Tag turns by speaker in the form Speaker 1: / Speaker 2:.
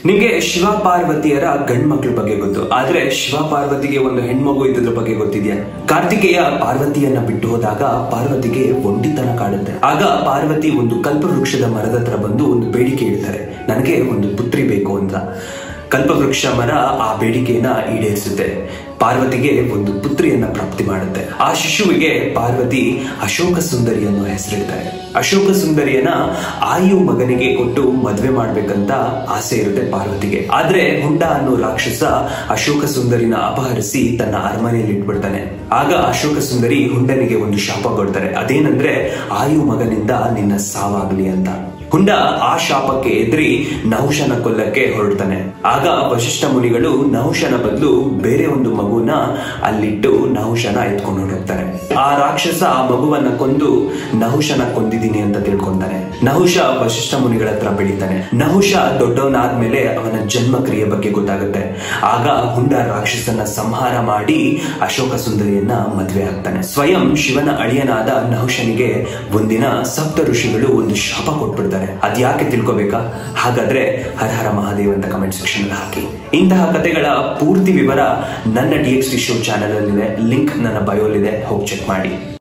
Speaker 1: ನಿಮಗೆ ಶಿವ ಪಾರ್ವತಿಯರ ಗಂಡ್ ಮಕ್ಳ ಬಗ್ಗೆ ಗೊತ್ತು, ಆದ್ರೆ ಶಿವ ಪಾರ್ವತಿಗೆ ಒಂದು ಹೆಣ್ಮಗು ಇದ್ದದ್ರ ಬಗ್ಗೆ ಗೊತ್ತಿದೆಯಾ? ಕಾರ್ತಿಕೇಯ ಪಾರ್ವತಿಯನ್ನ ಬಿಟ್ಟು ಹೋದಾಗ ಪಾರ್ವತಿಗೆ ಒಂಟಿತನ ಕಾಡುತ್ತೆ. ಆಗ ಪಾರ್ವತಿ ಒಂದು ಕಲ್ಪವೃಕ್ಷದ ಮರದ ಹತ್ರ ಬಂದು ಒಂದು ಬೇಡಿಕೆ ಇಡ್ತಾರೆ, ನನಗೆ ಒಂದು ಪುತ್ರಿ ಬೇಕು ಅಂತ. ಕಲ್ಪವೃಕ್ಷ ಮರ ಆ ಬೇಡಿಕೆಯನ್ನ ಈಡೇರಿಸುತ್ತೆ. ಪಾರ್ವತಿಗೆ ಒಂದು ಪುತ್ರಿಯನ್ನ ಪ್ರಾಪ್ತಿ ಮಾಡುತ್ತೆ. ಆ ಶಿಶುವಿಗೆ ಪಾರ್ವತಿ ಅಶೋಕ ಸುಂದರಿ ಅನ್ನೋ ಹೆಸರಿಡ್ತಾರೆ. ಅಶೋಕ ಸುಂದರಿಯನ್ನ ಆಯು ಮಗನಿಗೆ ಕೊಟ್ಟು ಮದ್ವೆ ಮಾಡ್ಬೇಕಂತ ಆಸೆ ಇರುತ್ತೆ ಪಾರ್ವತಿಗೆ. ಆದ್ರೆ ಹುಂಡ ಅನ್ನೋ ರಾಕ್ಷಸ ಅಶೋಕ ಸುಂದರಿನ ಅಪಹರಿಸಿ ತನ್ನ ಅರಮನೆಯಲ್ಲಿ ಇಟ್ಬಿಡ್ತಾನೆ. ಆಗ ಅಶೋಕ ಸುಂದರಿ ಹುಂಡನಿಗೆ ಒಂದು ಶಾಪ ಕೊಡ್ತಾರೆ, ಅದೇನಂದ್ರೆ ಆಯು ಮಗನಿಂದ ನಿನ್ನ ಸಾವಾಗ್ಲಿ ಅಂತ. ಹುಂಡ ಆ ಶಾಪಕ್ಕೆ ಎದುರಿ ನಹುಷನ ಕೊಲ್ಲಕ್ಕೆ ಹೊರಡ್ತಾನೆ. ಆಗ ವಶಿಷ್ಠ ಮುನಿಗಳು ನಹುಷನ ಬದಲು ಬೇರೆ ಒಂದು ಮಗುನ ಅಲ್ಲಿಟ್ಟು ನಹುಷನ ಎತ್ಕೊಂಡು ಹೊರಡ್ತಾರೆ. ಆ ರಾಕ್ಷಸ ಆ ಮಗುವನ್ನ ಕೊಂದು ನಹುಷನ ಕೊಂದಿದ್ದೀನಿ ಅಂತ ತಿಳ್ಕೊಂತಾನೆ. ನಹುಷ ವಶಿಷ್ಠ ಮುನಿಗಳ ಹತ್ರ ಬೆಳಿತಾನೆ. ನಹುಷ ದೊಡ್ಡವನಾದ್ಮೇಲೆ ಅವನ ಜನ್ಮ ಕ್ರಿಯೆ ಬಗ್ಗೆ ಗೊತ್ತಾಗುತ್ತೆ. ಆಗ ಹುಂಡ ರಾಕ್ಷಸನ ಸಂಹಾರ ಮಾಡಿ ಅಶೋಕ ಸುಂದರಿಯನ್ನ ಮದ್ವೆ ಆಗ್ತಾನೆ. ಸ್ವಯಂ ಶಿವನ ಅಳಿಯನಾದ ನಹುಷನಿಗೆ ಒಂದಿನ ಸಪ್ತ ಋಷಿಗಳು ಒಂದು ಶಾಪ ಕೊಟ್ಬಿಡ್ತಾರೆ. ಅದ್ಯಾಕೆ ತಿಳ್ಕೋಬೇಕಾ? ಹಾಗಾದ್ರೆ ಹರ ಹರ ಮಹಾದೇವ್ ಅಂತ ಕಮೆಂಟ್ ಸೆಕ್ಷನ್ ಅಲ್ಲಿ ಹಾಕಿ. ಇಂತಹ ಕಥೆಗಳ ಪೂರ್ತಿ ವಿವರ ನನ್ನ DXT ಶೋ ಚಾನೆಲ್ ಅಲ್ಲಿದೆ. ಲಿಂಕ್ ನನ್ನ ಬಯೋಲಿದೆ, ಹೋಗಿ ಚೆಕ್ ಮಾಡಿ.